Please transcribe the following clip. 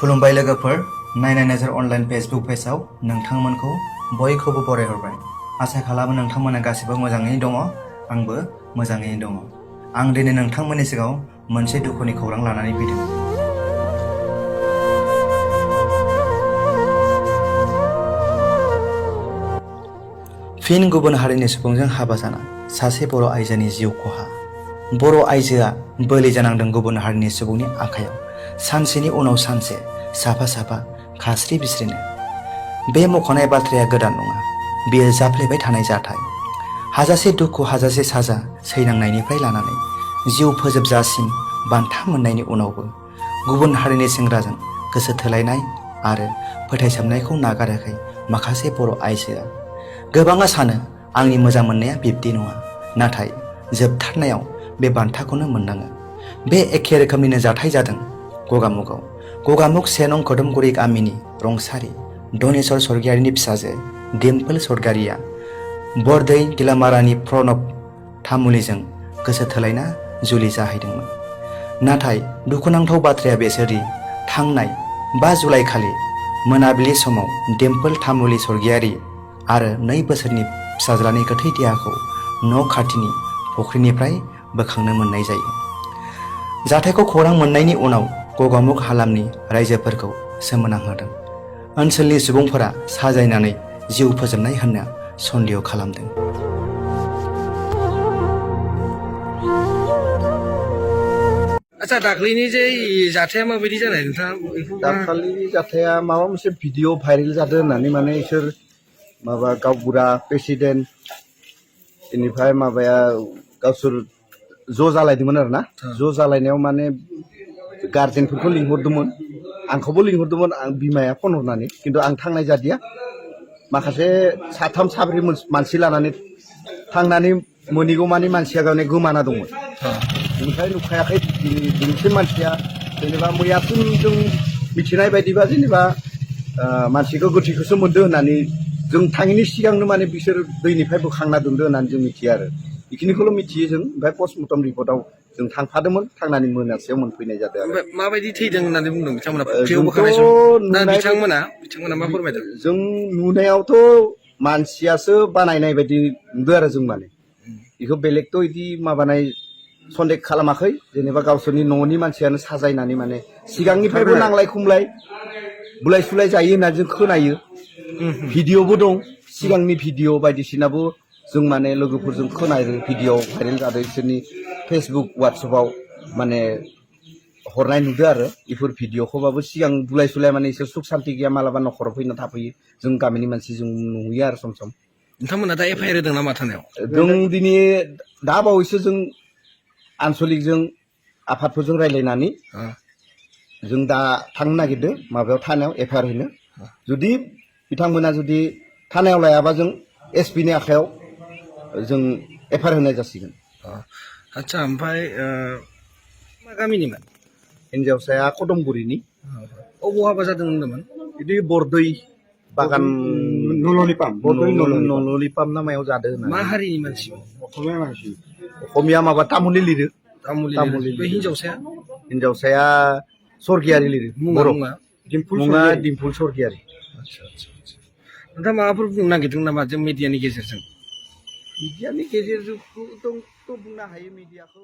खुलुमबाय लोगोफोर, नायनाय नोजोर अनलाइन फेसबुक पेजआव नोंथांमोनखौ बयखौबो बरायहरबाय। आसा खालामो नोंथांमोना गासिबो मोजाङैनो दङ, आंबो मोजाङैनो दङ। आं दिनै नोंथांमोननि सिगाङाव मोनसे दुखुनि खौरां लानानै फैदों। फिन गुबुन हारिनि सुबुंजों हाबा जाना सासे बर' आइजोनि जिउ खहा। बर' आइजोआ बोलि जानांदों गुबुन हारिनि सुबुंनि आखायाव, सानसेनि उनाव सानसे साफा साफा खास्रि बिस्रिनो। बे मख'नाय बाथ्राया गोदान नङा, बेयो जाफ्लेबाय थानाय जाथाय। हाजासे दुखु, हाजासे साजा सैनांनायनिफ्राय लानानै जिउ फोजोबजासिम बान्था मोननायनि उनावबो गुबुन हारिनि सेंग्राजों गोसो थोलायनाय आरो फोथायसोमनायखौ नागाराखै माखासे बर' आइजोआ। गोबाङा सानो आंनि मोजां मोननाया बिब्दि नङा, नाथाय जोबथारनायाव बे बान्थाखौनो मोननाङो। बे एखे रोखोमनिनो जाथाय जादों गगामुगाव। गगामुग 1 नं खोदोमगुरि गामिनि रंसारि धनेस्वर स्वर्गियारिनि फिसाजो दिम्पोल स्वर्गियारिया बरदै गिलामारानि प्रणब तामुलीजों गोसो थोलायना जुलि जाहैदोंमोन। नाथाय दुखुनांथाव बाथ्राया बेसोदि थांनाय 5 जुलाइ खालि मोनाबिलि समाव दिम्पोल तामुली स्वर्गियारि आरो 2 बोसोरनि फिसाज्लानि गोथै देहाखौ न' खाथिनि फुख्रिनिफ्राय बोखांनो मोननाय जायो। जाथायखौ खौरां मोननायनि उनाव गगामुग हालामनि रायजोफोरखौ सोमोनांहोदों। ओनसोलनि सुबुंफोरा साजायनानै जिउ फोजोबनाय होनना सन्देह खालामदों। आच्छा, दाख्लैनि जे जाथाया माबायदि जानाय नोंथाङा बेखौ? दाखालिनि जाथाया माबा मोनसे भिडिअ भाइरेल जादों होननानै माने इसोर माबा गावबुरा प्रेसिडेन्ट बेनिफ्राय माबाया गावसोर ज' जालायदोंमोन आरो ना। ज' जालायनायाव माने गार्जेनफोरखौ लिंहरदोंमोन, आंखौबो लिंहरदोंमोन, आं बिमाया फन हरनानै, खिन्थु आं थांनाय जादिया। माखासे 3 4 मानसि लानानै थांनानै मोनैगौ मानि मानसिया गावनि गोमाना दंमोन। बेनिफ्राय नुखायाखै दिनैसिम मानसिया, जेनेबा मैयासिम जों मिथिनाय बायदिबा जेनेबा मानसिखौ गोथैखौसो मोनदों होननानै जों थाङिनि सिगांनो माने बिसोर दैनिफ्राय बोखांना दोनदों होननानै जों मिथियो आरो बेखिनिखौल' मिथियो जों। ओमफ्राय पस्टमर्टम रिपर्टआव जों थांफादोंमोन, थांनानै मोनासेयाव मोनफैनाय जादों आरो। माबायदि थैदों होननानै बुंदों बिथांमोना? फुख्रियाव बोखांनाय समाव बिथांमोना मा फोरमायदों? जों नुनायावथ' मानसियासो बानायनाय बायदि नुदों आरो जों माने बेखौ बेलेगथ' बिदि माबानाय सन्देह खालामाखै। जेनेबा गावसोरनि न'नि मानसियानो साजायनानै माने सिगांनिफ्रायबो नांलाय खमलाय बुलाय सुलाय जायो होननानै जों खोनायो। भिडिअबो दं, सिगांनि भिडिअ बायदिसिनाबो जों माने लोगोफोरजों खोनायो। भिडिअ भाइरेल जादों, बिसोरनि फेसबुक वाट्सएपआव माने हरनाय नुदों आरो बेफोर भिडिअखौबाबो। सिगां बुलाय सुलाय माने इसोर सुख सान्ति गैया, मालाबा न'खराव फैना थाफैयो। जों गामिनि मानसि जों नुयो आरो सम सम। नोंथांमोना दा एफआइआर होदों नामा थानायाव? जों दिनै दा बावैसो जों आनसलिकजों आफादफोरजों रायज्लायनानै जों दा थांनो नागिरदों माबायाव, थानायाव एफआइआर होनो। जुदि बिथांमोना जुदि थानायाव लायाबा जों एसपिनि आखायाव जों एफआइआर होनाय जासिगोन। आच्छा, ओमफ्राय मा गामिनिमोन? हिन्जावसाया कदमगुरिनि। अबाव हाबा जादों होनदोंमोन? बिदि बरदै बागान नल'लि पाम्प नामायाव जादों होननानै। मा हारिनि मानसिमोन? असमिया मानसि। असमिया माबा तामुलि लिरो। बे हिन्जावसाया? हिन्जावसाया स्वर्गियारि लिरो। मुङा दिम्पुल स्वर्गियारि। नोंथाङा माबाफोर बुंनो नागिरदों नामा जों मिडियानि गेजेरजों? मिडियानि गेजेरजोंथ' बुंनो हायो। मिडियाखौ